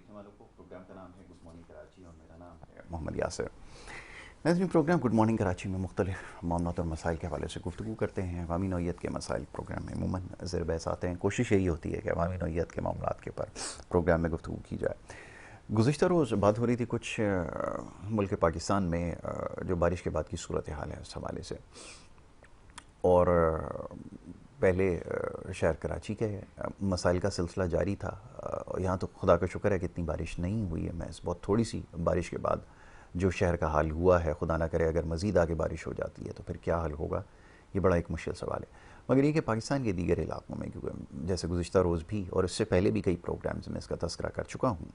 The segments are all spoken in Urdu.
دیکھنے والوں کو، پروگرام کا نام ہے گڈ مارننگ کراچی اور میرا نام ہے محمد یاسر۔ ناظرین، پروگرام گڈ مارننگ کراچی میں مختلف معاملات اور مسائل کے حوالے سے گفتگو کرتے ہیں۔ عوامی نوعیت کے مسائل پروگرام میں عموماً زیر بحث آتے ہیں۔ کوشش یہی ہوتی ہے کہ عوامی نوعیت کے معاملات کے اوپر پروگرام میں گفتگو کی جائے۔ گزشتہ روز بات ہو رہی تھی کچھ ملک پاکستان میں جو بارش کے بعد کی صورتحال ہے اس حوالے سے، اور پہلے شہر کراچی کے مسائل کا سلسلہ جاری تھا۔ یہاں تو خدا کا شکر ہے کہ اتنی بارش نہیں ہوئی ہے، محض بہت تھوڑی سی بارش کے بعد جو شہر کا حال ہوا ہے، خدا نہ کرے اگر مزید آگے بارش ہو جاتی ہے تو پھر کیا حل ہوگا، یہ بڑا ایک مشکل سوال ہے۔ مگر یہ کہ پاکستان کے دیگر علاقوں میں، کیونکہ جیسے گزشتہ روز بھی اور اس سے پہلے بھی کئی پروگرامز میں اس کا تذکرہ کر چکا ہوں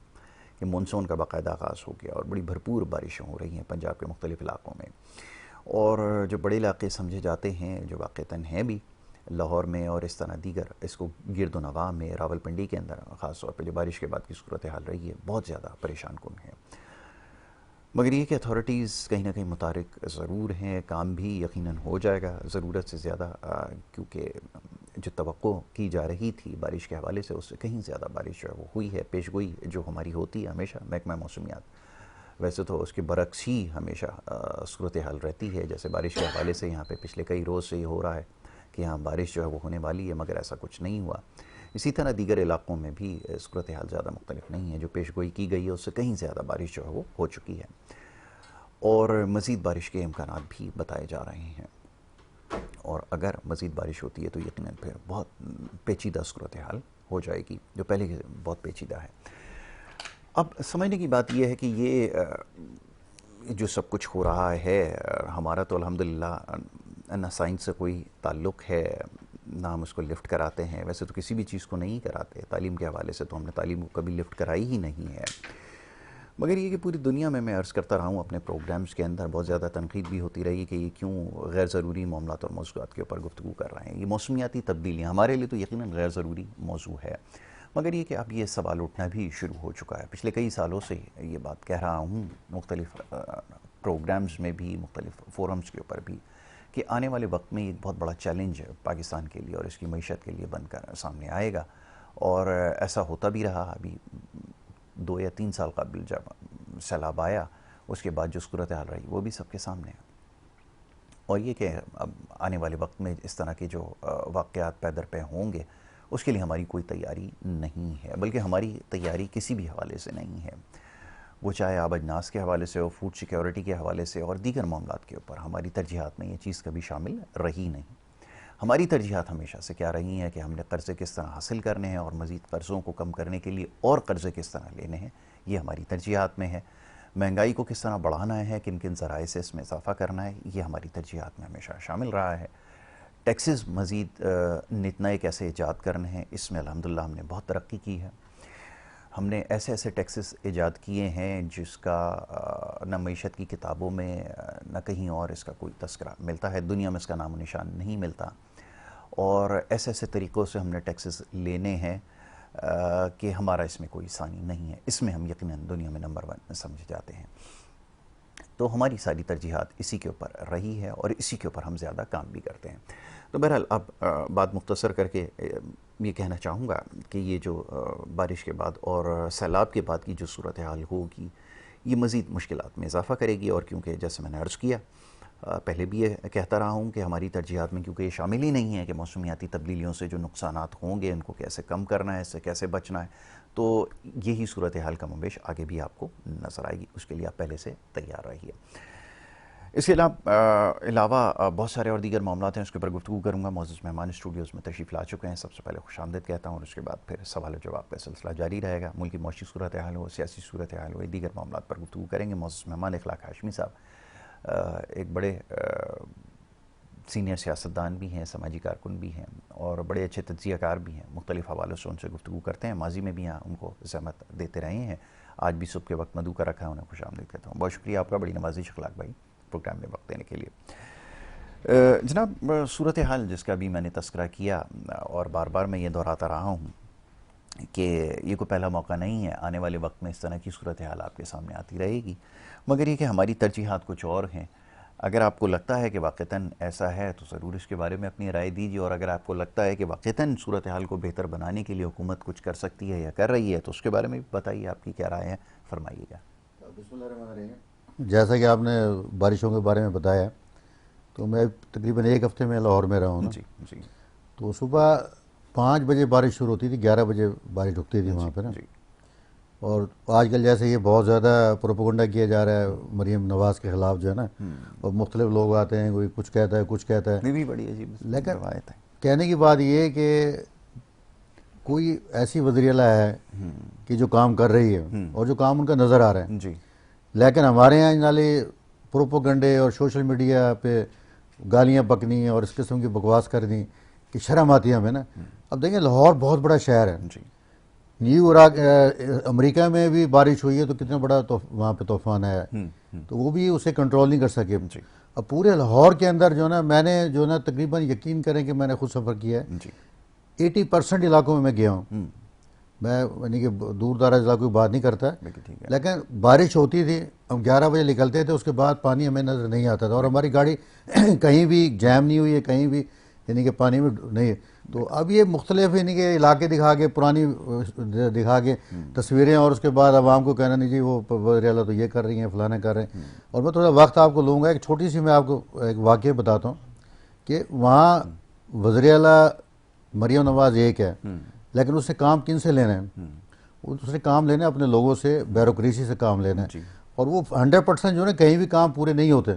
کہ مونسون کا باقاعدہ آغاز ہو گیا اور بڑی بھرپور بارشیں ہو رہی ہیں پنجاب کے مختلف علاقوں میں، اور جو بڑے علاقے سمجھے جاتے ہیں جو واقعتاً ہیں بھی لاہور میں اور اس طرح دیگر اس کو گرد و نواح میں، راول پنڈی کے اندر خاص طور پہ جو بارش کے بعد کی صورتحال رہی ہے بہت زیادہ پریشان کن ہے۔ مگر یہ کہ اتھارٹیز کہیں نہ کہیں متحرک ضرور ہیں، کام بھی یقیناً ہو جائے گا ضرورت سے زیادہ، کیونکہ جو توقع کی جا رہی تھی بارش کے حوالے سے اس سے کہیں زیادہ بارش جو ہے وہ ہوئی ہے۔ پیشگوئی جو ہماری ہوتی ہے ہمیشہ محکمہ موسمیات، ویسے تو اس کے برعکس ہی ہمیشہ صورتحال رہتی ہے، جیسے بارش کے حوالے سے یہاں پہ پچھلے کئی روز سے یہ ہو رہا ہے کہ یہاں بارش جو ہے وہ ہونے والی ہے، مگر ایسا کچھ نہیں ہوا۔ اسی طرح دیگر علاقوں میں بھی صورتحال زیادہ مختلف نہیں ہے، جو پیشگوئی کی گئی ہے اس سے کہیں زیادہ بارش جو ہے وہ ہو چکی ہے، اور مزید بارش کے امکانات بھی بتائے جا رہے ہیں، اور اگر مزید بارش ہوتی ہے تو یقیناً پھر بہت پیچیدہ صورتحال ہو جائے گی، جو پہلے سے بہت پیچیدہ ہے۔ اب سمجھنے کی بات یہ ہے کہ یہ جو سب کچھ ہو رہا ہے، ہمارا تو الحمدللہ نہ سائنس سے کوئی تعلق ہے، نہ ہم اس کو لفٹ کراتے ہیں، ویسے تو کسی بھی چیز کو نہیں کراتے، تعلیم کے حوالے سے تو ہم نے تعلیم کو کبھی لفٹ کرائی ہی نہیں ہے، مگر یہ کہ پوری دنیا میں عرض کرتا رہا ہوں اپنے پروگرامز کے اندر بہت زیادہ تنقید بھی ہوتی رہی کہ یہ کیوں غیر ضروری معاملات اور موضوعات کے اوپر گفتگو کر رہے ہیں۔ یہ موسمیاتی تبدیلیاں ہمارے لیے تو یقیناً غیر ضروری موضوع ہے، مگر یہ کہ اب یہ سوال اٹھنا بھی شروع ہو چکا ہے۔ پچھلے کئی سالوں سے یہ بات کہہ رہا ہوں مختلف پروگرامز میں بھی، مختلف فورمز کے اوپر بھی، کہ آنے والے وقت میں ایک بہت بڑا چیلنج پاکستان کے لیے اور اس کی معیشت کے لیے بن کر سامنے آئے گا، اور ایسا ہوتا بھی رہا۔ ابھی 2 یا 3 سال قبل جب سیلاب آیا اس کے بعد جو صورتحال رہی وہ بھی سب کے سامنے ہے، اور یہ کہ اب آنے والے وقت میں اس طرح کے جو واقعات پے در پے ہوں گے اس کے لیے ہماری کوئی تیاری نہیں ہے، بلکہ ہماری تیاری کسی بھی حوالے سے نہیں ہے، وہ چاہے آب اجناس کے حوالے سے ہو، فوڈ سیکیورٹی کے حوالے سے اور دیگر معاملات کے اوپر ہماری ترجیحات میں یہ چیز کبھی شامل رہی نہیں۔ ہماری ترجیحات ہمیشہ سے کیا رہی ہیں کہ ہم نے قرضے کس طرح حاصل کرنے ہیں اور مزید قرضوں کو کم کرنے کے لیے اور قرضے کس طرح لینے ہیں، یہ ہماری ترجیحات میں ہے۔ مہنگائی کو کس طرح بڑھانا ہے، کن کن ذرائع سے اس میں اضافہ کرنا ہے، یہ ہماری ترجیحات میں ہمیشہ شامل رہا ہے۔ ٹیکسز مزید نت نئے کیسے ایجاد کرنے ہیں، اس میں الحمدللہ ہم نے بہت ترقی کی ہے۔ ہم نے ایسے ایسے ٹیکسز ایجاد کیے ہیں جس کا نہ معیشت کی کتابوں میں نہ کہیں اور اس کا کوئی تذکرہ ملتا ہے، دنیا میں اس کا نام و نشان نہیں ملتا، اور ایسے ایسے طریقوں سے ہم نے ٹیکسز لینے ہیں کہ ہمارا اس میں کوئی ثانی نہیں ہے، اس میں ہم یقیناً دنیا میں نمبر 1 سمجھے جاتے ہیں۔ تو ہماری ساری ترجیحات اسی کے اوپر رہی ہے اور اسی کے اوپر ہم زیادہ کام بھی کرتے ہیں۔ تو بہرحال اب بات مختصر کر کے یہ کہنا چاہوں گا کہ یہ جو بارش کے بعد اور سیلاب کے بعد کی جو صورتحال ہوگی یہ مزید مشکلات میں اضافہ کرے گی، اور کیونکہ جیسے میں نے عرض کیا پہلے بھی یہ کہتا رہا ہوں کہ ہماری ترجیحات میں کیونکہ یہ شامل ہی نہیں ہے کہ موسمیاتی تبدیلیوں سے جو نقصانات ہوں گے ان کو کیسے کم کرنا ہے، اس سے کیسے بچنا ہے، تو یہی صورتحال کم و بیش آگے بھی آپ کو نظر آئے گی، اس کے لیے آپ پہلے سے تیار رہیے۔ اس کے علاوہ بہت سارے اور دیگر معاملات ہیں، اس کے اوپر گفتگو کروں گا۔ معزز مہمان اسٹوڈیوز میں تشریف لا چکے ہیں، سب سے پہلے خوش آمدید کہتا ہوں، اور اس کے بعد پھر سوال و جواب کا سلسلہ جاری رہے گا۔ ملکی معاشی صورتحال ہو، سیاسی صورتحال ہو، دیگر معاملات پر گفتگو کریں گے۔ معزز مہمان اخلاق ہاشمی صاحب ایک بڑے سینئر سیاستدان بھی ہیں، سماجی کارکن بھی ہیں، اور بڑے اچھے تجزیہ کار بھی ہیں، مختلف حوالوں سے ان سے گفتگو کرتے ہیں، ماضی میں بھی ان کو زحمت دیتے رہے ہیں، آج بھی صبح کے وقت مدعو کا رکھا ہے، انہیں خوش آمدید کہتا ہوں۔ بہت شکریہ آپ کا، بڑی نوازش اخلاق بھائی، پروگرام میں وقت دینے کے لیے۔ جناب، صورتحال جس کا بھی میں نے تذکرہ کیا اور بار بار میں یہ دہراتا رہا ہوں کہ یہ کوئی پہلا موقع نہیں ہے، آنے والے وقت میں اس طرح کی صورتحال آپ کے سامنے آتی رہے گی، مگر یہ کہ ہماری ترجیحات کچھ اور ہیں۔ اگر آپ کو لگتا ہے کہ واقعتاً ایسا ہے تو ضرور اس کے بارے میں اپنی رائے دیجیے، اور اگر آپ کو لگتا ہے کہ واقعتاً صورتحال کو بہتر بنانے کے لیے حکومت کچھ کر سکتی ہے یا کر رہی ہے تو اس کے بارے میں بھی بتائیے، آپ کی کیا رائے ہے، فرمائیے گا۔ بسم اللہ الرحمن الرحیم۔ جیسا کہ آپ نے بارشوں کے بارے میں بتایا، تو میں تقریباً ایک ہفتے میں لاہور میں رہا ہوں نا، جی تو صبح 5 بجے بارش شروع ہوتی تھی، 11 بجے بارش رکتی تھی وہاں پہ نا۔ اور آج کل جیسے یہ بہت زیادہ پروپیگنڈا کیا جا رہا ہے مریم نواز کے خلاف جو ہے نا، اور مختلف لوگ آتے ہیں، کوئی کچھ کہتا ہے کچھ کہتا ہے، یہ بھی بڑی عجیب لیکن روایت ہے۔ کہنے کی بات یہ ہے کہ کوئی ایسی وزیر اعلیٰ ہے کہ جو کام کر رہی ہے اور جو کام ان کا نظر آ رہا ہے، جی لیکن ہمارے یہاں نالے پروپوگنڈے اور سوشل میڈیا پہ گالیاں پکنی اور اس قسم کی بکواس کرنی کہ شرم آتی ہے ہمیں نا۔ اب دیکھیں لاہور بہت بڑا شہر ہے، جی نیو عراق امریکہ میں بھی بارش ہوئی ہے تو کتنا بڑا وہاں پہ طوفان آیا ہے، تو وہ بھی اسے کنٹرول نہیں کر سکے۔ اب پورے لاہور کے اندر جو نا میں نے جو نا تقریباً یقین کریں کہ میں نے خود سفر کیا ہے، 80% علاقوں میں گیا ہوں میں، یعنی کہ دور دراز علاقوں کی بات نہیں کرتا، لیکن بارش ہوتی تھی، ہم 11 بجے نکلتے تھے، اس کے بعد پانی ہمیں نظر نہیں آتا تھا، اور ہماری گاڑی کہیں بھی جیم نہیں ہوئی ہے، کہیں بھی یعنی کہ پانی میں نہیں ہے۔ تو اب یہ مختلف یعنی کہ علاقے دکھا کے، پرانی دکھا کے تصویریں، اور اس کے بعد عوام کو کہنا نہیں جی وہ وزیر اعلیٰ تو یہ کر رہی ہیں، فلانا کر رہے ہیں۔ اور میں تھوڑا وقت آپ کو لوں گا، ایک چھوٹی سی میں آپ کو ایک واقعہ بتاتا ہوں کہ وہاں وزیر اعلیٰ مریم نواز ایک ہے، لیکن اس نے کام کن سے لینا ہے؟ اس نے کام لینا ہے اپنے لوگوں سے، بیوروکریسی سے کام لینا ہے، اور وہ 100% جو ہے کہیں بھی کام پورے نہیں ہوتے۔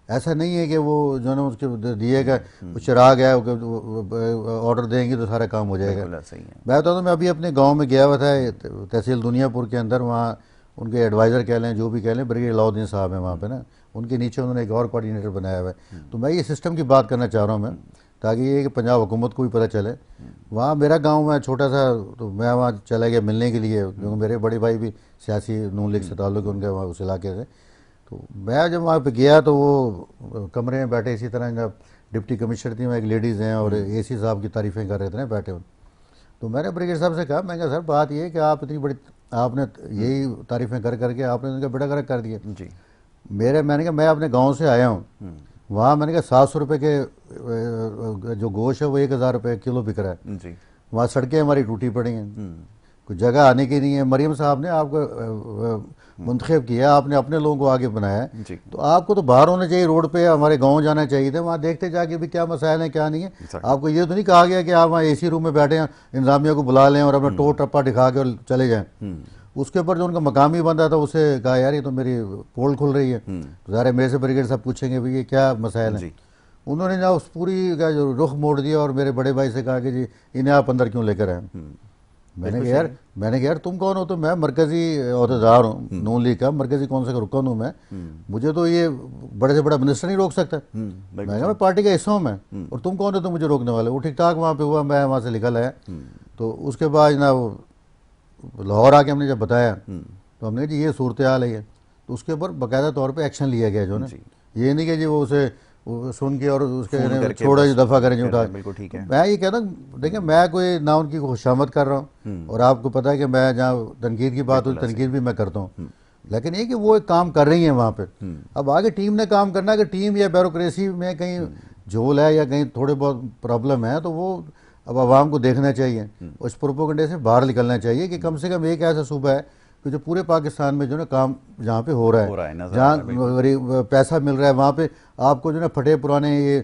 ایسا نہیں ہے کہ وہ جو ہے نا اس کے دیے گا وہ چراغ ہے، آرڈر دیں گے تو سارا کام ہو جائے گا۔ میں بتاتا ہوں، میں ابھی اپنے گاؤں میں گیا ہوا تھا تحصیل دنیا پور کے اندر، وہاں ان کے ایڈوائزر کہہ لیں جو بھی کہہ لیں، بریگیڈیئر علاؤدین صاحب ہیں وہاں پہ نا، ان کے نیچے انہوں نے ایک اور کوآرڈینیٹر بنایا ہوا ہے۔ تو میں یہ سسٹم کی بات کرنا چاہ رہا ہوں میں، تاکہ یہ کہ پنجاب حکومت کو بھی پتہ چلے۔ وہاں میرا گاؤں میں چھوٹا سا، تو میں وہاں چلا گیا ملنے کے لیے، کیونکہ میرے بڑے بھائی بھی سیاسی نون لیگ سے تعلق ہے ان کے وہاں اس علاقے سے۔ تو میں جب وہاں پہ گیا تو وہ کمرے میں بیٹھے اسی طرح، جب ڈپٹی کمشنر تھی، وہاں ایک لیڈیز ہیں اور اے سی صاحب کی تعریفیں کر رہے تھے نا بیٹھے ہوئے۔ تو میں نے بریگیڈیئر صاحب سے کہا، میں نے کہا سر بات یہ ہے کہ آپ اتنی بڑی، آپ نے یہی تعریفیں کر کر کے آپ نے ان کا بیڑا گرک کر دیا۔ میں نے کہا میں اپنے گاؤں سے آیا ہوں، وہاں میں نے کہا 700 روپے کے جو گوشت ہے وہ 1000 روپے کلو بک رہا ہے، وہاں سڑکیں ہماری ٹوٹی پڑی ہیں، کوئی جگہ آنے کی نہیں ہے۔ مریم صاحب نے آپ کو منتخب کیا، آپ نے اپنے لوگوں کو آگے بنایا، تو آپ کو تو باہر ہونا چاہیے، روڈ پہ ہمارے گاؤں جانا چاہیے تھا، وہاں دیکھتے جا کے بھی کیا مسائل ہیں کیا نہیں ہے۔ آپ کو یہ تو نہیں کہا گیا کہ آپ وہاں اے سی روم میں بیٹھے ہیں، انتظامیہ کو بلا لیں اور اپنا ٹو ٹپا دکھا کے چلے جائیں۔ اس کے اوپر جو ان کا مقامی بندہ تھا اسے کہا یار یہ تو میری پول کھل رہی ہے، ظاہر ہے میرے سے بریگیڈیئر صاحب پوچھیں گے بھی یہ کیا مسائل ہیں۔ انہوں نے اس پوری کا جو رخ موڑ دیا اور میرے بڑے بھائی سے کہا کہ جی انہیں آپ اندر کیوں لے کر آئے۔ میں نے کہا یار تم کون ہو؟ تو میں مرکزی عہدیدار ہوں نون لیگ کا، مرکزی کونسل کا رکن ہوں میں، مجھے تو یہ بڑے سے بڑا منسٹر نہیں روک سکتا۔ میں کہا میں پارٹی کا حصہ ہوں میں، اور تم کون ہو تو مجھے روکنے والے؟ وہ ٹھیک ٹھاک وہاں پہ ہوا، میں وہاں سے نکل آیا۔ تو اس کے بعد نا لاہور آ کے ہم نے جب بتایا تو ہم نے کہا جی یہ صورتحال ہے، تو اس کے اوپر باقاعدہ طور پہ ایکشن لیا گیا جو نا، یہ نہیں کہ جی وہ اسے سن کے اور اس کے چھوڑا جی دفعہ کریں جو اٹھا۔ میں یہ کہتا ہوں دیکھیں میں کوئی نہ ان کی خوشامد کر رہا ہوں، اور آپ کو پتہ ہے کہ میں جہاں تنقید کی بات ہوئی تنقید بھی میں کرتا ہوں، لیکن یہ کہ وہ ایک کام کر رہی ہیں وہاں پہ۔ اب آگے ٹیم نے کام کرنا ہے کہ ٹیم یا بیوروکریسی میں کہیں جھول ہے یا کہیں تھوڑے بہت پرابلم ہے تو وہ اب عوام کو دیکھنا چاہیے، اس پروپیگنڈے سے باہر نکلنا چاہیے کہ کم سے کم ایک ایسا صوبہ ہے کہ جو پورے پاکستان میں جو نا کام جہاں پہ ہو رہا ہے، جہاں پیسہ مل رہا ہے، وہاں پہ آپ کو جو نا پھٹے پرانے یہ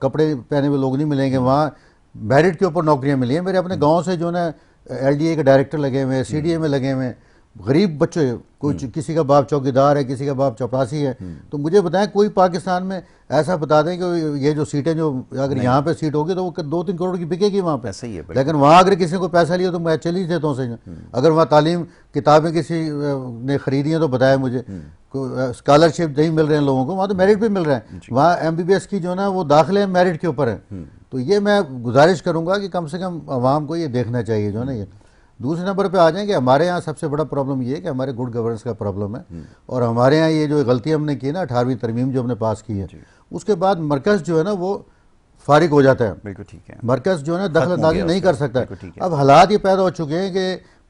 کپڑے پہنے ہوئے لوگ نہیں ملیں گے، وہاں میرٹ کے اوپر نوکریاں ملی ہیں۔ میرے اپنے گاؤں سے جو نا ایل ڈی اے کے ڈائریکٹر لگے ہوئے ہیں، سی ڈی اے میں لگے ہوئے ہیں، غریب بچے، کچھ کسی کا باپ چوکیدار ہے، کسی کا باپ چپراسی ہے۔ تو مجھے بتائیں کوئی پاکستان میں ایسا بتا دیں کہ یہ جو سیٹیں جو اگر یہاں پہ سیٹ ہوگی تو وہ 2-3 کروڑ کی بکے گی وہاں پہ، لیکن وہاں اگر کسی کو پیسہ لیا تو میں چلی دیتا ہوں سے۔ اگر وہاں تعلیم کتابیں کسی نے خریدی ہیں تو بتایا مجھے، اسکالرشپ نہیں مل رہے ہیں لوگوں کو، وہاں تو میرٹ بھی مل رہے ہیں، وہاں ایم بی بی ایس کی جو نا وہ داخلے میرٹ کے اوپر ہیں۔ تو یہ میں گزارش کروں گا کہ کم سے کم عوام کو یہ دیکھنا چاہیے جو ہے نا۔ یہ دوسرے نمبر پہ آ جائیں کہ ہمارے ہاں سب سے بڑا پرابلم یہ ہے کہ ہمارے گڈ گورننس کا پرابلم ہے، اور ہمارے ہاں یہ جو غلطی ہم نے کی نا 18ویں ترمیم جو ہم نے پاس کی ہے، اس کے بعد مرکز جو ہے نا وہ فارغ ہو جاتا ہے، مرکز جو ہے نا دخل اندازی نہیں کر سکتا۔ اب حالات یہ پیدا ہو چکے ہیں کہ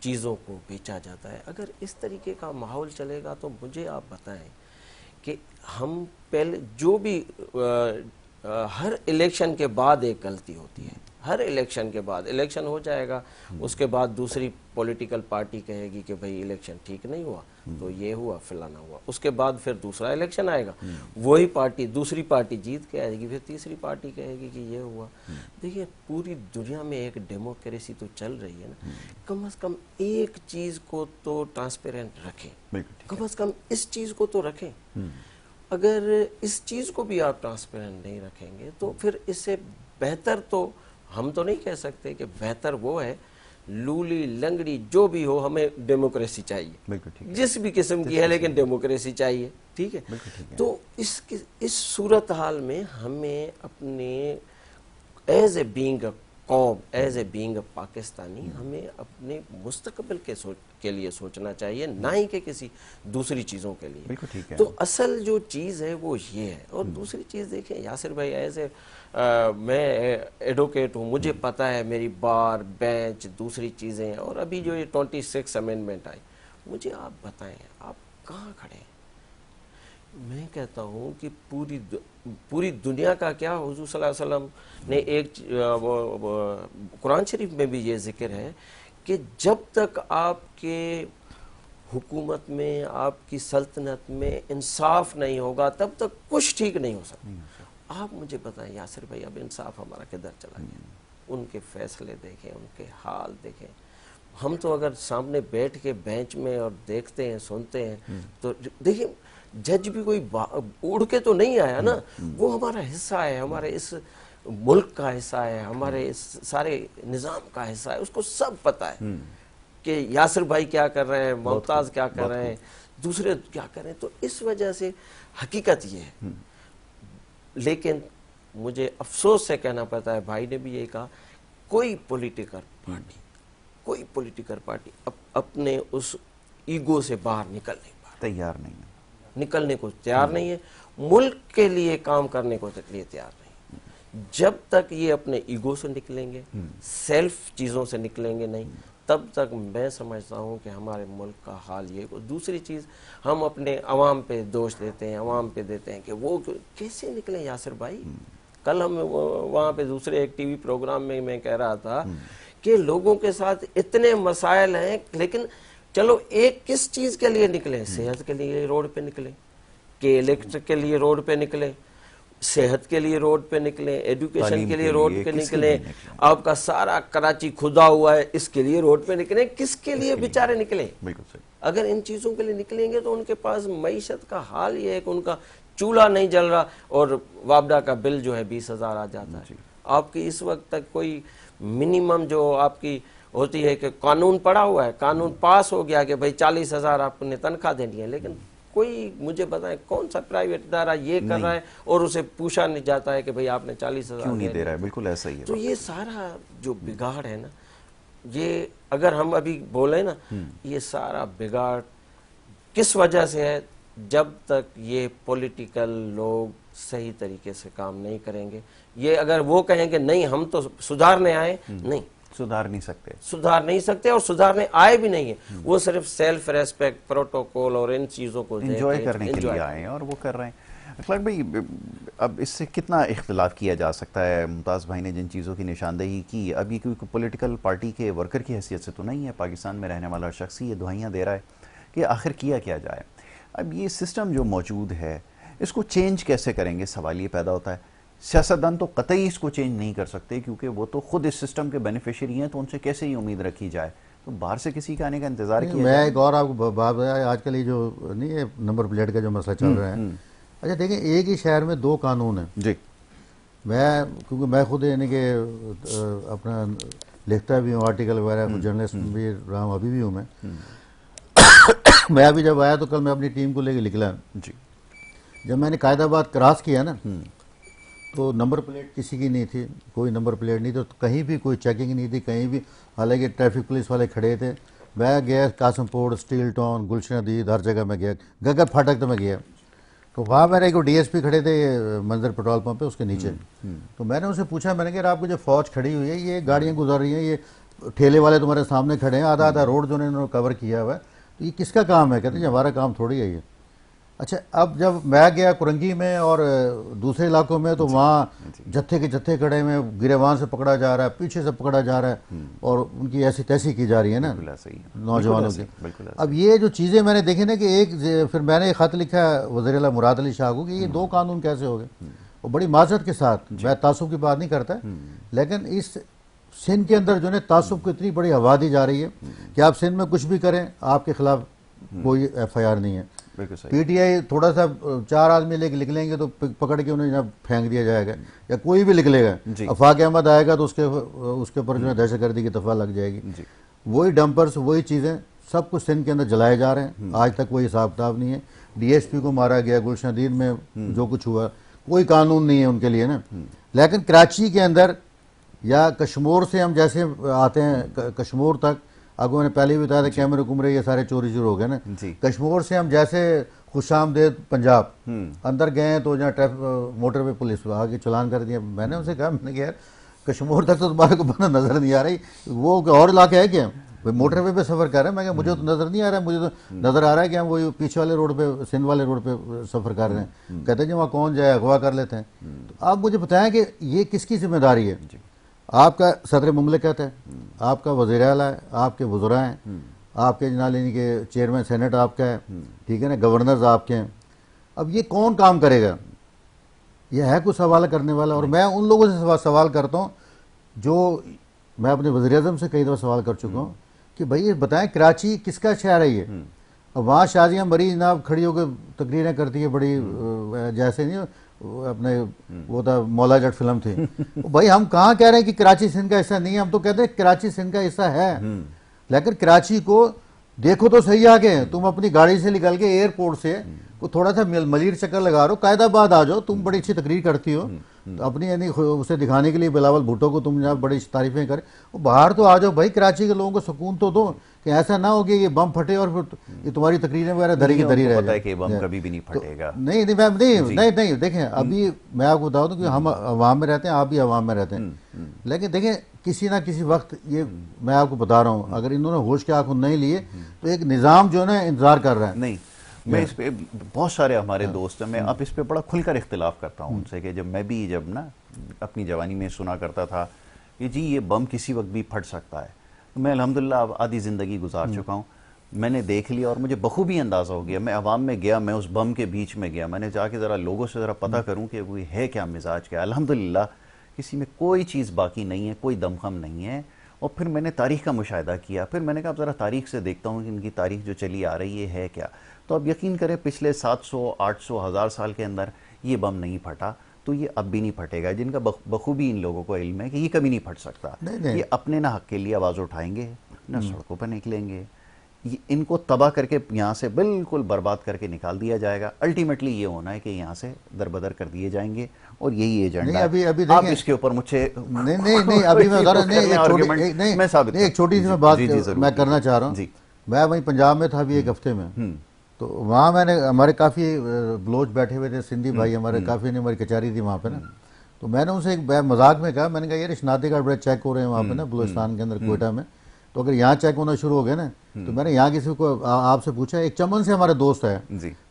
چیزوں کو بیچا جاتا ہے. اگر اس طریقے کا ماحول چلے گا تو مجھے آپ بتائیں کہ ہم پہلے جو بھی ہر الیکشن کے بعد ایک غلطی ہوتی ہے, ہر الیکشن کے بعد الیکشن ہو جائے گا, اس کے بعد دوسری پولیٹیکل پارٹی کہے گی کہ بھئی الیکشن ٹھیک نہیں ہوا تو یہ ہوا فلانا ہوا, اس کے بعد پھر دوسرا الیکشن آئے گا, وہی پارٹی دوسری پارٹی جیت کے آئے گی, پھر تیسری پارٹی کہے گی کہ یہ ہوا. دیکھیے پوری دنیا میں ایک ڈیموکریسی تو چل رہی ہے نا, کم از کم ایک چیز کو تو ٹرانسپیرنٹ رکھیں, کم از کم اس چیز کو تو رکھیں. اگر اس چیز کو بھی آپ ٹرانسپیرنٹ نہیں رکھیں گے تو پھر اس سے بہتر تو ہم تو نہیں کہہ سکتے کہ بہتر وہ ہے, لولی لنگڑی جو بھی ہو ہمیں ڈیموکریسی چاہیے, جس بھی قسم کی ہے لیکن ڈیموکریسی چاہیے, ٹھیک ہے. تو اس صورتحال میں ہمیں اپنے ایز اے بینگ قوم, ایز اے بینگ پاکستانی, ہمیں اپنے مستقبل کے لیے سوچنا چاہیے, نہ ہی کہ کسی دوسری چیزوں کے لیے. تو اصل جو چیز ہے وہ یہ ہے. اور دوسری چیز دیکھیں یاسر بھائی, ایز اے میں ایڈوکیٹ ہوں, مجھے پتہ ہے میری بار بینچ دوسری چیزیں, اور ابھی جو یہ 26 امینڈمنٹ آئی, مجھے آپ بتائیں آپ کہاں کھڑے ہیں؟ میں کہتا ہوں کہ پوری دنیا کا کیا, حضور صلی اللہ علیہ وسلم نے ایک قرآن شریف میں بھی یہ ذکر ہے کہ جب تک آپ کے حکومت میں, آپ کی سلطنت میں انصاف نہیں ہوگا تب تک کچھ ٹھیک نہیں ہو سکتا. آپ مجھے بتائیں یاسر بھائی, اب انصاف ہمارا کدھر چلا گیا؟ ان کے فیصلے دیکھیں, ان کے حال دیکھیں. ہم تو اگر سامنے بیٹھ کے بینچ میں اور دیکھتے ہیں, سنتے ہیں, تو دیکھیں جج بھی کوئی اڑ کے تو نہیں آیا نا, وہ ہمارا حصہ ہے, ہمارے اس ملک کا حصہ ہے, ہمارے اس سارے نظام کا حصہ ہے. اس کو سب پتہ ہے کہ یاسر بھائی کیا کر رہے ہیں, ممتاز کیا کر رہے ہیں, دوسرے کیا کر رہے ہیں. تو اس وجہ سے حقیقت یہ ہے. لیکن مجھے افسوس سے کہنا پڑتا ہے, بھائی نے بھی یہ کہا, کوئی پولیٹیکل پارٹی اپنے اس ایگو سے باہر نکل نہیں پا رہا, تیار نہیں ہے, نکلنے کو تیار نہیں ہے, ملک کے لیے کام کرنے کو لیے تیار نہیں. جب تک یہ اپنے ایگو سے نکلیں گے, سیلف چیزوں سے نکلیں گے نہیں, تب تک میں سمجھتا ہوں کہ ہمارے ملک کا حال یہ. دوسری چیز, ہم اپنے عوام پہ دوش دیتے ہیں, عوام پہ دیتے ہیں کہ وہ کیسے نکلیں یاسر بھائی. کل ہم وہاں پہ دوسرے ایک ٹی وی پروگرام میں کہہ رہا تھا کہ لوگوں کے ساتھ اتنے مسائل ہیں, لیکن چلو ایک کس چیز کے لیے نکلیں, صحت کے لیے روڈ پہ نکلیں, کہ الیکٹرک کے لیے روڈ پہ نکلیں, صحت کے لیے روڈ پہ نکلیں, ایڈوکیشن کے لیے روڈ پہ نکلیں, آپ کا سارا کراچی کھدا ہوا ہے اس کے لیے روڈ پہ نکلیں. کس کے لیے بیچارے نکلیں؟ اگر ان چیزوں کے لیے نکلیں گے تو ان کے پاس معیشت کا حال یہ ہے کہ ان کا چولہا نہیں جل رہا اور وابڈا کا بل جو ہے 20,000 آ جاتا ہے. آپ کی اس وقت تک کوئی منیمم جو آپ کی ہوتی ہے کہ قانون پڑا ہوا ہے, قانون پاس ہو گیا کہ بھئی 40,000 آپ نے تنخواہ دینی ہے, لیکن کوئی مجھے بتائیں کون سا پرائیویٹ ادارہ یہ کر رہا ہے اور اسے پوچھا نہیں جاتا ہے کہ بھئی آپ نے 40,000 کیوں نہیں دے رہا ہے. بالکل ایسا ہی ہے. تو یہ سارا جو بگاڑ ہے نا, یہ اگر ہم ابھی بولیں نا, یہ سارا بگاڑ کس وجہ سے ہے؟ جب تک یہ پولیٹیکل لوگ صحیح طریقے سے کام نہیں کریں گے. یہ اگر وہ کہیں کہ نہیں ہم تو سدھارنے آئے, نہیں سدھار نہیں سکتے اور سدھارنے آئے بھی نہیں ہیں. وہ صرف سیلف ریسپیکٹ, پروٹوکول اور ان چیزوں کو انجوائے کرنے کے لیے آئے ہیں, اور وہ کر رہے ہیں. اخلاق بھائی, اب اس سے کتنا اختلاف کیا جا سکتا ہے؟ ممتاز بھائی نے جن چیزوں کی نشاندہی کی, اب یہ کوئی پولیٹیکل پارٹی کے ورکر کی حیثیت سے تو نہیں ہے, پاکستان میں رہنے والا شخص ہی یہ دہائیاں دے رہا ہے کہ آخر کیا جائے. اب یہ سسٹم جو موجود ہے اس کو چینج کیسے کریں گے, سوال یہ پیدا ہوتا ہے. سیاستدان تو قطعی اس کو چینج نہیں کر سکتے کیونکہ وہ تو خود اس سسٹم کے بینیفیشری ہیں, تو ان سے کیسے ہی امید رکھی جائے؟ تو باہر سے کسی کا آنے کا انتظار کیا میں ایک اور آپ کو بات بتایا, آج کل یہ جو نہیں ہے نمبر پلیٹ کا جو مسئلہ چل رہا ہے. اچھا دیکھیں, ایک ہی شہر میں 2 قانون ہیں. جی, کیونکہ میں خود یعنی کہ اپنا لکھتا بھی ہوں آرٹیکل وغیرہ, جرنلسٹ بھی رہا ہوں, ابھی بھی ہوں میں. میں ابھی جب آیا تو کل میں اپنی ٹیم کو لے کے نکلا. جی, جب میں نے قائد آباد کراس کیا نا, تو نمبر پلیٹ کسی کی نہیں تھی, کوئی نمبر پلیٹ نہیں تھی, کہیں بھی کوئی چیکنگ نہیں تھی کہیں بھی. حالانکہ ٹریفک پولیس والے کھڑے تھے. میں گیا قاسم پور, اسٹیل ٹاؤن, گلشن حدید, ہر جگہ میں گیا. گگر پھاٹک تو میں گیا, تو وہاں میرے کو ڈی ایس پی کھڑے تھے منظر پیٹرول پمپ پہ, اس کے نیچے. تو میں نے ان سے پوچھا, میں نے کہا آپ کو جو فوج کھڑی ہوئی ہے, یہ گاڑیاں گزر رہی ہیں, یہ ٹھیلے والے تمہارے سامنے کھڑے ہیں, آدھا آدھا روڈ جو انہوں نے کور کیا ہوا ہے, تو یہ کس کا کام ہے؟ کہتے ہیں ہمارا کام تھوڑی ہے یہ. اچھا اب جب میں گیا کرنگی میں اور دوسرے علاقوں میں تو وہاں جتھے کے جتھے کھڑے ہوئے, گریوان سے پکڑا جا رہا ہے, پیچھے سے پکڑا جا رہا ہے, اور ان کی ایسی تیسی کی جا رہی ہے نا نوجوانوں کی. اب یہ جو چیزیں میں نے دیکھی نا کہ ایک پھر میں نے ایک خط لکھا وزیر اعلیٰ مراد علی شاہ کو کہ یہ 2 قانون کیسے ہو گئے, اور بڑی معذرت کے ساتھ, میں تعصب کی بات نہیں کرتا, لیکن اس سندھ کے اندر جو ہے تعصب کو اتنی بڑی ہوا دی جا رہی ہے کہ آپ سندھ میں کچھ بھی کریں آپ کے خلاف کوئی ایف آئی آر نہیں ہے. پی ٹی آئی تھوڑا سا 4 آدمی لے کے لکھ لیں گے تو پکڑ کے انہیں جناب پھینک دیا جائے گا, یا کوئی بھی لکھ لے گا, افاق احمد آئے گا تو اس کے اوپر جو ہے دہشت گردی کی دفعہ لگ جائے گی. وہی ڈمپرز, وہی چیزیں سب کچھ سندھ کے اندر جلائے جا رہے ہیں, آج تک کوئی حساب کتاب نہیں ہے. ڈی ایس پی کو مارا گیا, گلشن دین میں جو کچھ ہوا, کوئی قانون نہیں ہے ان کے لیے نا. لیکن کراچی کے اندر یا کشمور سے ہم جیسے آتے ہیں کشمور تک, اب میں نے پہلے بھی بتایا تھا کیمرے کمرے یہ سارے چوری ہو گئے نا. کشمور سے ہم جیسے خوش آمدید پنجاب اندر گئے تو جہاں موٹر وے پولیس آگے چلان کر دیا. میں نے ان سے کہا, میں نے کہا یار کشمور تک تو تمہارے کو بنا نظر نہیں آ رہی, وہ اور علاقہ ہے کیا موٹر وے پہ سفر کر رہے ہیں؟ میں کہا مجھے تو نظر نہیں آ رہا ہے, مجھے تو نظر آ رہا ہے کہ ہم وہ پیچھے والے روڈ پہ سندھ والے روڈ پہ سفر کر رہے ہیں. کہتے ہیں جی وہاں کون جائے, اغوا کر لیتے ہیں. تو آپ مجھے بتائیں کہ یہ کس کی ذمہ داری ہے؟ آپ کا صدر مملکت ہے, آپ کا وزیر اعلیٰ ہے, آپ کے وزراء ہیں, آپ کے جناب یعنی کہ چیئرمین سینٹ آپ کا ہے, ٹھیک ہے نا, گورنرز آپ کے ہیں. اب یہ کون کام کرے گا؟ یہ ہے کوئی سوال کرنے والا؟ اور میں ان لوگوں سے سوال کرتا ہوں جو میں اپنے وزیر اعظم سے کئی دفعہ سوال کر چکا ہوں کہ بھائی یہ بتائیں کراچی کس کا شہر ہے یہ؟ اب وہاں شازیہ مری جناب کھڑی ہو کے تقریریں کرتی ہے بڑی, جیسے نہیں اپنے وہ تھا مولا جٹ فلم تھی. بھائی ہم کہاں کہہ رہے ہیں کہ کراچی سندھ کا حصہ نہیں ہے, ہم تو کہتے ہیں کراچی سندھ کا حصہ ہے, لیکن کراچی کو دیکھو تو صحیح آگے. تم اپنی گاڑی سے نکل کے ایئرپورٹ سے تھوڑا سا ملیر چکر لگا رہو, قائد آباد آ جاؤ, تم بڑی اچھی تقریر کرتی ہو اپنی یعنی اسے دکھانے کے لیے بلاول بھٹو کو تم جناب بڑی تعریفیں کرے, باہر تو آ جاؤ بھائی, کراچی کے لوگوں کو سکون تو دو کہ ایسا نہ ہو کہ یہ بم پھٹے اور پھر یہ تمہاری تقریریں وغیرہ دھری کی دھری رہ جائے. کہ بم کبھی بھی نہیں پھٹے گا. نہیں دیکھیں ابھی میں آپ کو بتا دوں کہ ہم عوام میں رہتے ہیں, آپ بھی عوام میں رہتے ہیں, لیکن دیکھیں کسی نہ کسی وقت یہ میں آپ کو بتا رہا ہوں اگر انہوں نے ہوش کے آنکھ نہیں لیے تو ایک نظام جو ہے نا انتظار کر رہا ہے. نہیں میں اس پہ بہت سارے ہمارے دوست ہیں, میں اب اس پہ بڑا کھل کر اختلاف کرتا ہوں ان سے کہ جب میں بھی جب نا اپنی جوانی میں سنا کرتا تھا کہ جی یہ بم کسی وقت بھی پھٹ سکتا ہے, میں الحمدللہ اب آدھی زندگی گزار چکا ہوں, میں نے دیکھ لیا اور مجھے بخوبی اندازہ ہو گیا. میں عوام میں گیا, میں اس بم کے بیچ میں گیا, میں نے جا کے ذرا لوگوں سے ذرا پتہ کروں کہ وہ ہے کیا مزاج کیا. الحمدللہ کسی میں کوئی چیز باقی نہیں ہے, کوئی دمخم نہیں ہے. اور پھر میں نے تاریخ کا مشاہدہ کیا, پھر میں نے کہا اب ذرا تاریخ سے دیکھتا ہوں کہ ان کی تاریخ جو چلی آ رہی ہے کیا. تو اب یقین کریں پچھلے 700 800 1000 سال کے اندر یہ بم نہیں پھٹا تو یہ اب بھی نہیں پھٹے گا, جن کا بخوبی ان لوگوں کو علم ہے کہ یہ کبھی نہیں پھٹ سکتا. یہ اپنے نہ حق کے لیے آواز اٹھائیں گے, نہ سڑکوں پر نکلیں گے, ان کو تباہ کر کے یہاں سے بالکل برباد کر کے نکال دیا جائے گا. الٹیمیٹلی یہ ہونا ہے کہ یہاں سے دربدر کر دیے جائیں گے, اور یہی ایجنڈا ہے. آپ اس کے اوپر مجھے نہیں ابھی میں ایک چھوٹی سی بات میں کرنا چاہ رہا ہوں. میں وہیں پنجاب میں تھا ابھی ایک ہفتے میں, تو وہاں میں نے ہمارے کافی بلوچ بیٹھے ہوئے تھے, سندھی بھائی ہمارے کافی نے, ہماری کچہری تھی وہاں پہ نا. تو میں نے ان سے ایک مذاق میں کہا, میں نے کہا یار شناختی کارڈ بڑے چیک ہو رہے ہیں وہاں پہ نا بلوچستان کے اندر کوئٹہ میں, تو اگر یہاں چیک ہونا شروع ہو گئے نا تو میں نے یہاں کسی کو آپ سے پوچھا, ایک چمن سے ہمارے دوست ہے,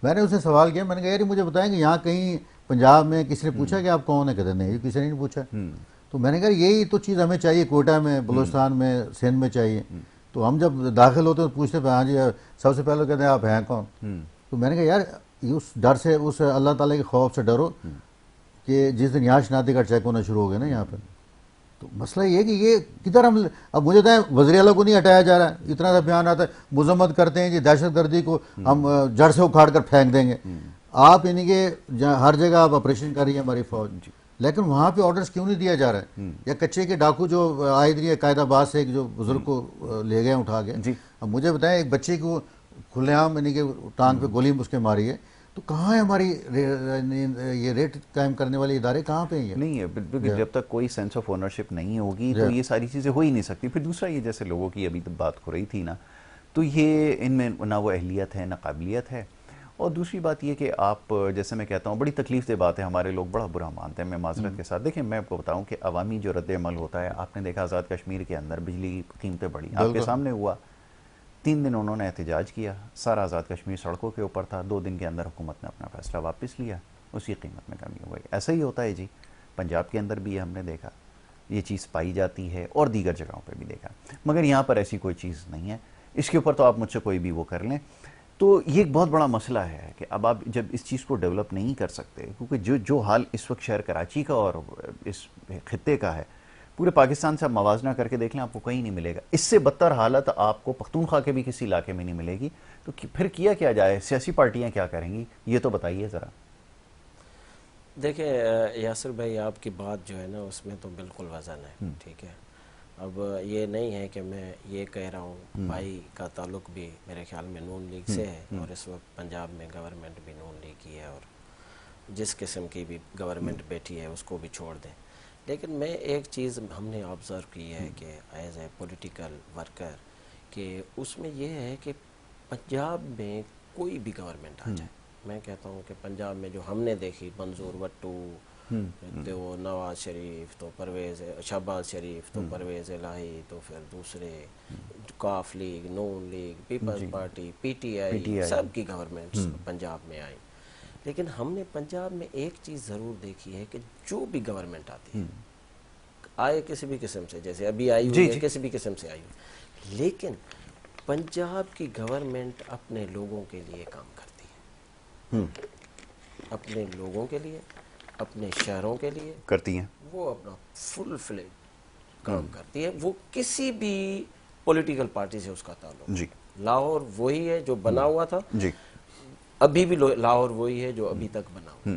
میں نے اسے سوال کیا, میں نے کہا یار مجھے بتائیں کہ یہاں کہیں پنجاب میں کسی نے پوچھا کہ آپ کون ہیں؟ کہتے نہیں کسی نے نہیں پوچھا. تو میں نے کہا یہی تو چیز ہمیں چاہیے, کوئٹہ میں, بلوچستان میں, سندھ میں چاہیے. تو ہم جب داخل ہوتے ہیں تو پوچھتے ہاں جی سب سے پہلے کہتے ہیں آپ ہیں کون. تو میں نے کہا یار اس ڈر سے, اس اللہ تعالیٰ کے خوف سے ڈرو کہ جس دن یہاں شناختی کارڈ چیک ہونا شروع ہو گئے نا یہاں پہ, تو مسئلہ یہ ہے کہ یہ کدھر ہم, اب مجھے بتائیں وزیر اعلیٰ کو نہیں ہٹایا جا رہا ہے, اتنا سا بیان آتا ہے, مذمت کرتے ہیں جی دہشت گردی کو ہم جڑ سے اکھاڑ کر پھینک دیں گے. آپ یعنی کہ ہر جگہ آپ آپریشن کر رہی ہیں ہماری فوج, لیکن وہاں پہ آرڈرز کیوں نہیں دیا جا رہا ہے؟ یا کچے کے ڈاکو جو آئے دیا قائد آباد سے ایک جو بزرگ کو لے گئے اٹھا کے, اب مجھے بتائیں ایک بچے کو کھلے عام یعنی کہ ٹانگ پہ گولی اس کے ماری ہے, تو کہاں ہے ہماری یہ ریٹ قائم کرنے والے ادارے, کہاں پہ ہیں؟ نہیں ہے بالکل, جب تک کوئی سینس آف اونرشپ نہیں ہوگی تو یہ ساری چیزیں ہو ہی نہیں سکتی. پھر دوسرا یہ جیسے لوگوں کی ابھی بات ہو رہی تھی نا, تو یہ ان میں نہ وہ اہلیت ہے نہ قابلیت ہے, اور دوسری بات یہ کہ آپ جیسے میں کہتا ہوں بڑی تکلیف دہ بات ہے, ہمارے لوگ بڑا برا مانتے ہیں, میں معذرت کے ساتھ. دیکھیں میں آپ کو بتاؤں کہ عوامی جو رد عمل ہوتا ہے, آپ نے دیکھا آزاد کشمیر کے اندر بجلی کی قیمتیں بڑھی, آپ کے سامنے ہوا, 3 دن انہوں نے احتجاج کیا, سارا آزاد کشمیر سڑکوں کے اوپر تھا, 2 دن کے اندر حکومت نے اپنا فیصلہ واپس لیا, اسی قیمت میں کمی ہو گئی. ایسا ہی ہوتا ہے جی, پنجاب کے اندر بھی ہم نے دیکھا یہ چیز پائی جاتی ہے, اور دیگر جگہوں پہ بھی دیکھا, مگر یہاں پر ایسی کوئی چیز نہیں ہے. اس کے اوپر تو آپ مجھ سے کوئی بھی وہ کر لیں. تو یہ ایک بہت بڑا مسئلہ ہے کہ اب آپ جب اس چیز کو ڈیولپ نہیں کر سکتے, کیونکہ جو حال اس وقت شہر کراچی کا اور اس خطے کا ہے, پورے پاکستان سے آپ موازنہ کر کے دیکھ لیں, آپ کو کہیں نہیں ملے گا. اس سے بدتر حالت آپ کو پختونخوا کے بھی کسی علاقے میں نہیں ملے گی. تو پھر کیا جائے, سیاسی پارٹیاں کیا کریں گی, یہ تو بتائیے ذرا. دیکھیں یاسر بھائی, آپ کی بات جو ہے نا اس میں تو بالکل وزن ہے, ٹھیک ہے. اب یہ نہیں ہے کہ میں یہ کہہ رہا ہوں, بھائی کا تعلق بھی میرے خیال میں نون لیگ سے ہے, اور اس وقت پنجاب میں گورنمنٹ بھی نون لیگ کی ہے, اور جس قسم کی بھی گورنمنٹ بیٹھی ہے اس کو بھی چھوڑ دیں. لیکن میں ایک چیز ہم نے آبزرو کی ہے کہ ایز اے پولیٹیکل ورکر, کہ اس میں یہ ہے کہ پنجاب میں کوئی بھی گورنمنٹ آ جائے, میں کہتا ہوں کہ پنجاب میں جو ہم نے دیکھی, منظور وٹو, تو نواز شریف, تو پرویز شہباز شریف, تو پرویز الہی, تو پھر دوسرے کاف لیگ, نون league, peoples party, P T I, سب کی گورنمنٹس پنجاب میں آئی. لیکن ہم نے پنجاب میں ایک چیز ضرور دیکھی ہے کہ جو بھی گورنمنٹ آتی ہے, آئے کسی بھی قسم سے, جیسے ابھی آئی ہوئی ہے کسی بھی قسم سے آئی ہوئی, لیکن پنجاب کی گورنمنٹ اپنے لوگوں کے لیے کام کرتی ہے, اپنے لوگوں کے لیے, اپنے شہروں کے لیے کرتی ہیں, وہ اپنا فل فلیج کام کرتی ہے. وہ کسی بھی پولیٹیکل پارٹی سے اس کا تعلق, جی, لاہور وہی ہے جو بنا ہوا تھا, جی, ابھی بھی لاہور وہی ہے جو ابھی تک بنا ہوا.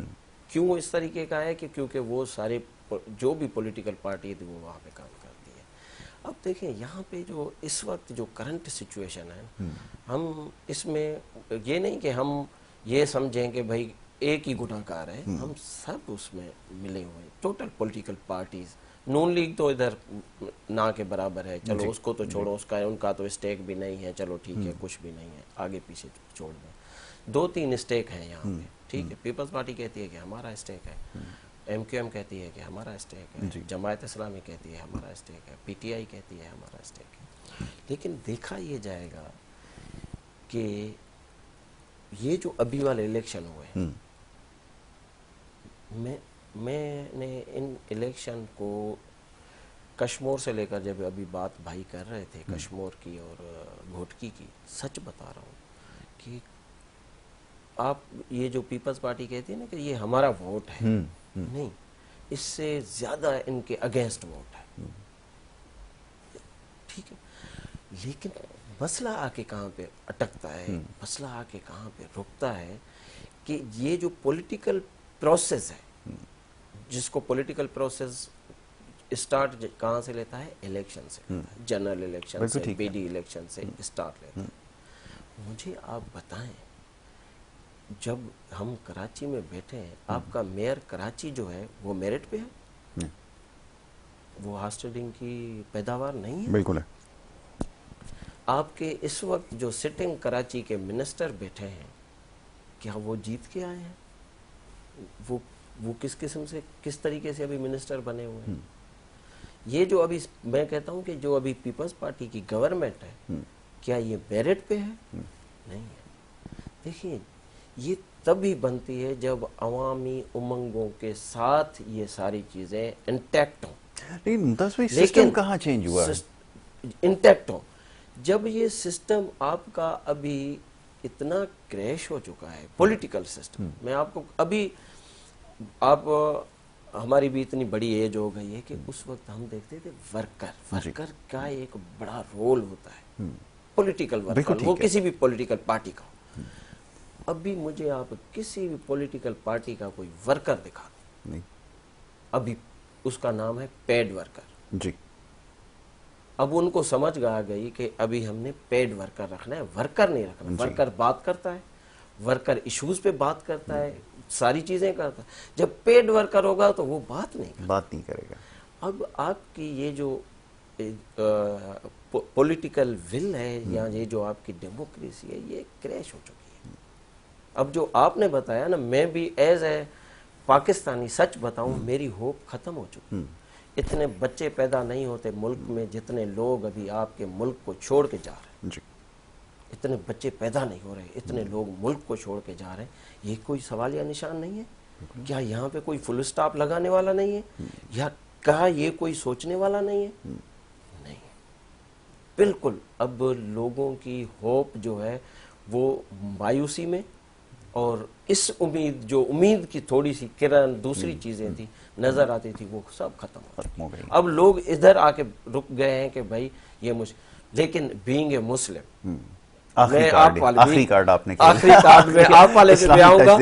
کیوں اس طریقے کا ہے کہ کیونکہ وہ سارے جو بھی پولیٹیکل پارٹی تھی وہ وہاں پہ کام کرتی ہے. اب دیکھیں یہاں پہ جو اس وقت جو کرنٹ سچویشن ہے, ہم اس میں یہ نہیں کہ ہم یہ سمجھیں کہ بھائی ایک ہی گناہ گار ہے, ہم سب اس میں ملے ہوئے ہیں, ٹوٹل پولیٹیکل پارٹیز. نون لیگ تو ادھر نہ کے برابر ہے, چلو اس کو تو چھوڑو, اس کا ان کا تو اسٹیک بھی نہیں ہے, چلو ٹھیک ہے, کچھ بھی نہیں ہے, آگے پیچھے چھوڑ دیں. 2-3 اسٹیک ہیں یہاں پہ, ٹھیک ہے. پیپلز پارٹی کہتی ہے کہ ہمارا اسٹیک ہے, ایم کیو ایم کہتی ہے کہ ہمارا اسٹیک ہے, جماعت اسلامی کہتی ہے ہمارا اسٹیک ہے, پی ٹی آئی کہتی ہے ہمارا اسٹیک ہے. لیکن دیکھا یہ جائے گا کہ یہ جو ابھی والے الیکشن ہوئے, میں نے ان الیکشن کو کشمور سے لے کر, جب ابھی بات بھائی کر رہے تھے کشمور کی اور گھوٹکی کی, سچ بتا رہا ہوں کہ آپ یہ جو پیپلز پارٹی کہتی ہے نا کہ یہ ہمارا ووٹ ہے, نہیں, اس سے زیادہ ان کے اگینسٹ ووٹ ہے, ٹھیک ہے. لیکن مسئلہ آ کے کہاں پہ اٹکتا ہے, مسئلہ آ کے کہاں پہ رکتا ہے کہ یہ جو پولیٹیکل پروسیس ہے, جس کو پولیٹیکل پروسیس اسٹارٹ کہاں سے لیتا ہے, الیکشن سے لیتا ہے, جنرل الیکشن سے, پی ڈی الیکشن سے اسٹارٹ لیتا ہے. مجھے آپ بتائیں, جب ہم کراچی میں بیٹھے ہیں, آپ کا میئر کراچی جو ہے وہ میرٹ پہ ہے, وہ ہاسٹلنگ کی پیداوار نہیں ہے, بالکل ہے. آپ کے اس وقت جو سٹنگ کراچی کے منسٹر بیٹھے ہیں, کیا وہ جیت کے آئے ہیں, وہ کس قسم سے, کس طریقے سے ابھی منسٹر بنے ہوئے ہیں. یہ جو ابھی میں کہتا ہوں کہ جو ابھی پیپلز پارٹی کی گورنمنٹ ہے, کیا یہ میرٹ پہ ہے, نہیں ہے. دیکھیے یہ تبھی بنتی ہے جب عوامی امنگوں کے ساتھ یہ ساری چیزیں انٹیکٹ ہوں. لیکن سسٹم کہاں چینج ہوا ہے, انٹیکٹ ہوں. جب یہ سسٹم آپ کا ابھی اتنا کریش ہو چکا ہے, پولیٹیکل سسٹم, میں آپ کو ابھی, آپ ہماری بھی اتنی بڑی ایج ہو گئی ہے کہ اس وقت ہم دیکھتے تھے ورکر کا ایک بڑا رول ہوتا ہے, پولیٹیکل ورکر, وہ کسی بھی پولیٹیکل پارٹی کا ہو. ابھی مجھے آپ کسی بھی پولیٹیکل پارٹی کا کوئی ورکر دکھا دیں, ابھی اس کا نام ہے پیڈ ورکر. جی, اب ان کو سمجھ آ گئی کہ ابھی ہم نے پیڈ ورکر رکھنا ہے, ورکر نہیں رکھنا. ورکر بات کرتا ہے, ورکر ایشوز پہ بات کرتا ہے, ساری چیزیں کرتا ہے. جب پیڈ ورکر ہوگا تو وہ بات نہیں کرے گا. اب آپ کی یہ جو پولیٹیکل ول ہے, یا یہ جو آپ کی ڈیموکریسی ہے, یہ کریش ہو چکی ہے. اب جو آپ نے بتایا نا، میں بھی ایز اے پاکستانی سچ بتاؤں میری ہوپ ختم ہو چکی. اتنے بچے پیدا نہیں ہوتے ملک میں جتنے لوگ ابھی آپ کے ملک کو چھوڑ کے جا رہے ہیں. اتنے بچے پیدا نہیں ہو رہے، اتنے لوگ ملک کو چھوڑ کے جا رہے ہیں. یہ کوئی سوالیہ نشان نہیں ہے؟ کیا یہاں پہ کوئی فل سٹاپ لگانے والا نہیں ہے؟ یا کہا یہ کوئی سوچنے والا نہیں ہے؟ نہیں، بالکل. اب لوگوں کی ہوپ جو ہے وہ مایوسی میں، اور اس امید کی تھوڑی سی کرن دوسری چیزیں تھی نظر آتی تھی، وہ سب ختم ہو گئی. اب لوگ ادھر آ کے رک گئے ہیں کہ بھائی یہ لیکن بینگ اے مسلم، آخری کارڈ آپ نے آخری کارڈ میں آپ والے پہ آؤں گا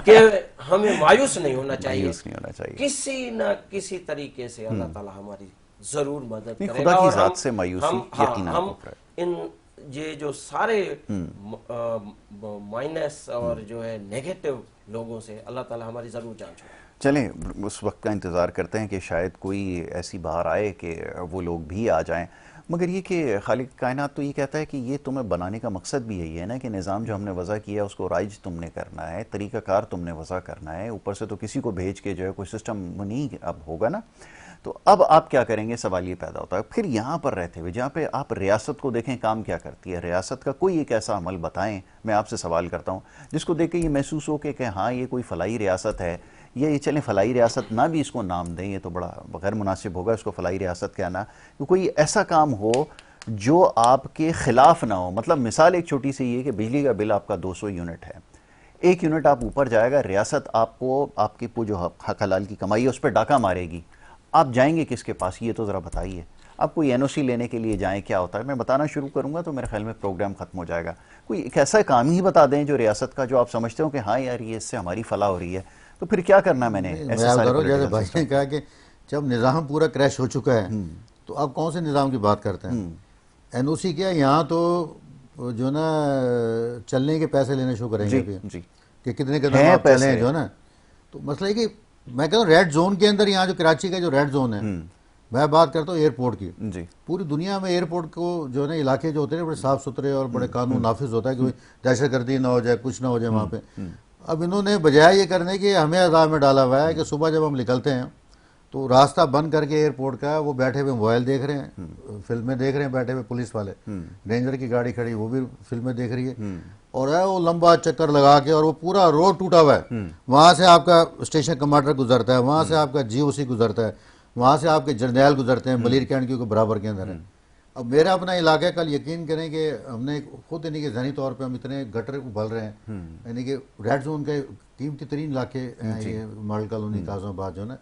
کہ ہمیں مایوس نہیں ہونا چاہیے. کسی نہ کسی طریقے سے اللہ تعالیٰ ہماری ضرور مدد کرے گا. خدا کی ذات سے مایوسی یقیناً ہم ان یہ جو سارے مائنس اور جو ہے نیگیٹو لوگوں سے اللہ تعالیٰ ہماری ضرور جان چھوڑے. چلیں اس وقت کا انتظار کرتے ہیں کہ شاید کوئی ایسی بہار آئے کہ وہ لوگ بھی آ جائیں. مگر یہ کہ خالق کائنات تو یہ کہتا ہے کہ یہ تمہیں بنانے کا مقصد بھی یہی ہے نا کہ نظام جو ہم نے وضع کیا اس کو رائج تم نے کرنا ہے، طریقہ کار تم نے وضع کرنا ہے. اوپر سے تو کسی کو بھیج کے جو ہے کوئی سسٹم نہیں اب ہوگا نا. تو اب آپ کیا کریں گے، سوال یہ پیدا ہوتا ہے. پھر یہاں پر رہتے ہوئے جہاں پہ آپ ریاست کو دیکھیں کام کیا کرتی ہے، ریاست کا کوئی ایک ایسا عمل بتائیں. میں آپ سے سوال کرتا ہوں جس کو دیکھ کے یہ محسوس ہو کہ ہاں یہ کوئی فلاحی ریاست ہے، یہ چلیں فلاحی ریاست نہ بھی اس کو نام دیں، یہ تو بڑا غیر مناسب ہوگا اس کو فلاحی ریاست کہنا. کوئی ایسا کام ہو جو آپ کے خلاف نہ ہو. مطلب مثال ایک چھوٹی سی یہ کہ بجلی کا بل آپ کا 200 یونٹ ہے، 1 یونٹ آپ اوپر جائے گا، ریاست آپ کو آپ کی جو حق حلال کی کمائی ہے اس پہ ڈاکہ مارے گی. آپ جائیں گے کس کے پاس، یہ تو ذرا بتائیے. آپ کوئی این او سی لینے کے لیے جائیں، کیا ہوتا ہے؟ میں بتانا شروع کروں گا تو میرے خیال میں پروگرام ختم ہو جائے گا. کوئی ایک ایسا کام ہی بتا دیں جو ریاست کا جو آپ سمجھتے ہو کہ ہاں یار یہ اس سے ہماری فلاح ہو رہی ہے. تو پھر کیا کرنا میں نے ایسے سارے جیسے بھائی نے کہا کہ جب نظام پورا کریش ہو چکا ہے تو آپ کون سے نظام کی بات کرتے ہیں؟ این او سی کیا یہاں تو جو نا چلنے کے پیسے لینے شروع کریں گے کہ کتنے قدم آپ چلیں جو نا. تو مسئلہ ہے کہ میں کہتا ہوں ریڈ زون کے اندر یہاں جو کراچی کا جو ریڈ زون ہے، میں بات کرتا ہوں ایئرپورٹ کی. پوری دنیا میں ایئرپورٹ کو جو ہے نا علاقے جو ہوتے ہیں بڑے صاف ستھرے اور بڑے قانون نافذ ہوتا ہے کہ دہشت گردی نہ ہو جائے، کچھ نہ ہو جائے وہاں پہ. اب انہوں نے بجائے یہ کرنے کے ہمیں عذاب میں ڈالا ہوا ہے کہ صبح جب ہم نکلتے ہیں تو راستہ بند کر کے ایئرپورٹ کا وہ بیٹھے ہوئے موبائل دیکھ رہے ہیں، فلمیں دیکھ رہے ہیں بیٹھے ہوئے پولیس والے، رینجر کی گاڑی کھڑی وہ بھی فلمیں دیکھ رہی ہے، اور ہے وہ لمبا چکر لگا کے، اور وہ پورا روڈ ٹوٹا ہوا ہے. وہاں سے آپ کا اسٹیشن کمانڈر گزرتا ہے، وہاں سے آپ کا جی او سی گزرتا ہے، وہاں سے آپ کے جرنیل گزرتے ہیں ملیر کینٹ کے برابر کے اندر ہے. اب میرا اپنا علاقہ کل یقین کریں کہ ہم نے خود یعنی کہ ذہنی طور پہ ہم اتنے گٹر ابھل رہے ہیں، یعنی کہ ریڈ زون کے قیمتی ترین علاقے ہیں یہ ماڈل کالونی کاظم آباد جو ہے نا.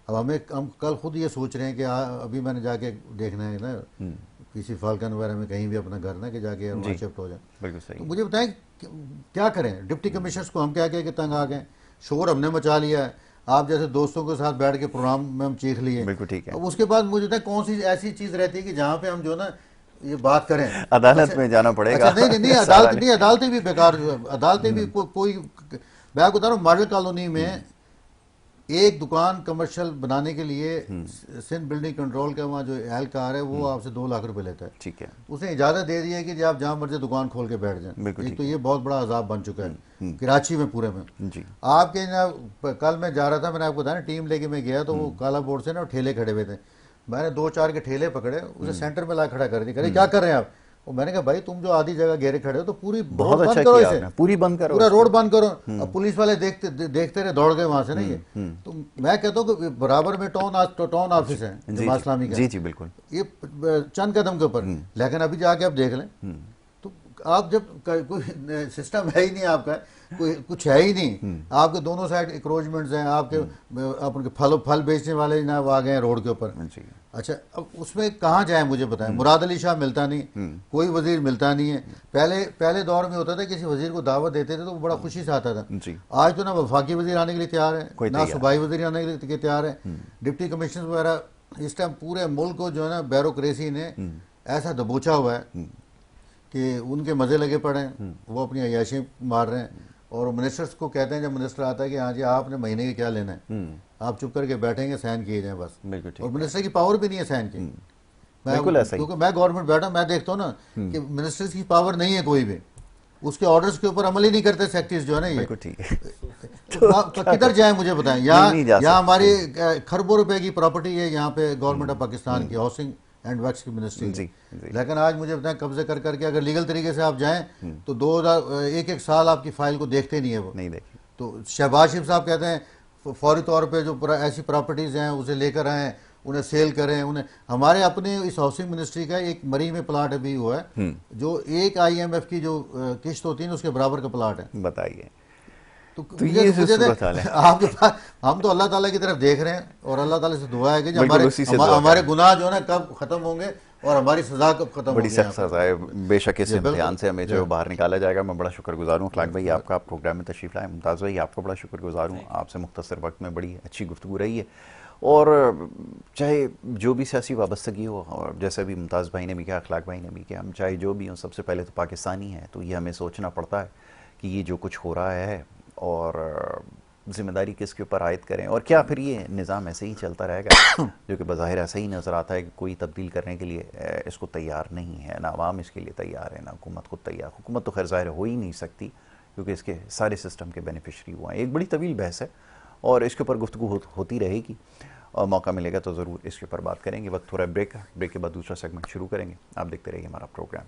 اب ہم کل خود یہ سوچ رہے ہیں کہ ابھی میں نے جا کے دیکھنا ہے نا کسی فالکن وغیرہ میں کہیں بھی اپنا گھر نا کہ جا کے وہاں شفٹ ہو جائیں. تو مجھے بتائیں کیا کریں؟ ڈپٹی کمشنرز کو ہم کیا کہ تنگ آ گئے، شور ہم نے مچا لیا ہے، آپ جیسے دوستوں کے ساتھ بیٹھ کے پروگرام میں ہم چیخ لیے. اب اس کے بعد مجھے بتائیں کون سی ایسی چیز رہتی ہے کہ جہاں پہ ہم جو نا یہ بات کریں؟ عدالت میں جانا پڑے گا. نہیں عدالتیں بھی بیکار، عدالتیں بھی کوئی. میں آپ کو بتا رہا ہوں ماڈل کالونی میں ایک دکان کمرشل بنانے کے لیے سندھ بلڈنگ کنٹرول کا وہاں جو اہلکار ہے وہ آپ سے 2 لاکھ روپے لیتا ہے. ٹھیک ہے، اس نے اجازت دے دی ہے کہ آپ جہاں مرضی دکان کھول کے بیٹھ جائیں. تو یہ بہت بڑا عذاب بن چکا ہے کراچی میں پورے میں. آپ کے کل میں جا رہا تھا، میں نے آپ کو بتایا نا ٹیم لے کے میں گیا تو وہ کالا بورڈ سے نا ٹھیلے کھڑے ہوئے تھے. میں نے 2-4 کے ٹھیلے پکڑے، اسے سینٹر میں لا کھڑا کر دی. کہے کیا کر رہے ہیں آپ؟ میں نے کہا بھائی تم جو آدھی جگہ گھیرے کھڑے ہو تو پوری روڈ بند کرو، اسے پوری بند کرو، پورا روڈ بند کرو. اب پولیس والے دیکھتے رہے، دوڑ گئے وہاں سے. نہیں ہے تو میں کہتا ہوں کہ برابر میں ٹاؤن آفس ہے جماعت اسلامی کا، جی بالکل، یہ چند قدم کے اوپر. لیکن ابھی جا کے آپ دیکھ لیں تو آپ جب کوئی سسٹم ہے ہی نہیں، آپ کا کوئی کچھ ہے ہی نہیں. آپ کے دونوں سائڈ انکروچمنٹس ہیں، آپ کے پھل بیچنے والے نا وہ آ گئے ہیں روڈ کے اوپر. اچھا اب اس میں کہاں جائیں مجھے بتائیں؟ مراد علی شاہ ملتا نہیں، کوئی وزیر ملتا نہیں ہے. پہلے دور میں ہوتا تھا کسی وزیر کو دعوت دیتے تھے تو وہ بڑا خوشی سے آتا تھا. آج تو نہ وفاقی وزیر آنے کے لیے تیار ہے، نہ صوبائی وزیر آنے کے لیے تیار ہے. ڈپٹی کمشنر وغیرہ اس ٹائم پورے ملک کو جو ہے نا بیوروکریسی نے ایسا دبوچا ہوا ہے کہ ان کے مزے لگے پڑے ہیں، وہ اپنی عیاشی مار رہے ہیں. اور منسٹرز کو کہتے ہیں جب منسٹر آتا ہے کہ ہاں جی آپ نے مہینے کے کیا لینا ہے، آپ چپ کر کے بیٹھیں گے، سائن کیے جائیں بس. اور منسٹر کی پاور بھی نہیں ہے سائن کی. کیونکہ میں گورنمنٹ بیٹھا، میں دیکھتا ہوں نا کہ منسٹرز کی پاور نہیں ہے کوئی بھی. اس کے آرڈرز کے اوپر عمل ہی نہیں کرتے سیکٹریز جو ہے نا یہ. بالکل ٹھیک ہے. تو کدھر جائیں مجھے بتائیں. یہاں ہماری کھربوں روپے کی پراپرٹی ہے یہاں پہ گورنمنٹ آف پاکستان کی ہاؤسنگ اینڈ ورکس کی منسٹری. لیکن آج مجھے بتائیں قبضے کر کر کے اگر لیگل طریقے سے آپ جائیں تو 1 سال آپ کی فائل کو دیکھتے نہیں ہے وہ. نہیں دیکھیں. تو شہباز شریف صاحب کہتے ہیں فوری طور پہ جو ایسی پراپرٹیز ہیں اسے لے کر آئیں, انہیں سیل کریں. ہمارے اپنے اس ہاؤسنگ منسٹری کا ایک مری میں پلاٹ ابھی ہوا ہے جو ایک IMF کی جو قسط ہوتی ہے نا اس کے برابر کا پلاٹ ہے. بتائیے. تو یہ آپ کے پاس ہم تو اللہ تعالیٰ کی طرف دیکھ رہے ہیں اور اللہ تعالیٰ سے دعا ہے کہ ہمارے گناہ جو ہے نا کب ختم ہوں گے اور ہماری سزا کب ختم ہوگی. بڑی سخت سزا ہے بے شک, اس امتحان سے ہمیں جو باہر نکالا جائے گا. میں بڑا شکر گزار ہوں اخلاق بھائی آپ کا پروگرام میں تشریف لائے. ممتاز بھائی آپ کو بڑا شکر گزار ہوں, آپ سے مختصر وقت میں بڑی اچھی گفتگو رہی ہے. اور چاہے جو بھی سیاسی وابستگی ہو, اور جیسے بھی ممتاز بھائی نے بھی کہا, اخلاق بھائی نے بھی کہا, ہم چاہے جو بھی ہوں سب سے پہلے تو پاکستانی ہیں. تو یہ ہمیں سوچنا پڑتا ہے کہ یہ جو کچھ ہو رہا ہے اور ذمہ داری کس کے اوپر عائد کریں, اور کیا پھر یہ نظام ایسے ہی چلتا رہے گا جو کہ بظاہر ایسا ہی نظر آتا ہے کہ کوئی تبدیل کرنے کے لیے اس کو تیار نہیں ہے, نہ عوام اس کے لیے تیار ہے, نہ حکومت خود تیار. حکومت تو خیر ظاہر ہو ہی نہیں سکتی کیونکہ اس کے سارے سسٹم کے بینیفیشری ہوا ہیں. ایک بڑی طویل بحث ہے اور اس کے اوپر گفتگو ہوتی رہے گی, اور موقع ملے گا تو ضرور اس کے اوپر بات کریں گے. وقت تھوڑا بریک ہے, بریک کے بعد دوسرا سیگمنٹ شروع کریں گے. آپ دیکھتے رہیے ہمارا پروگرام.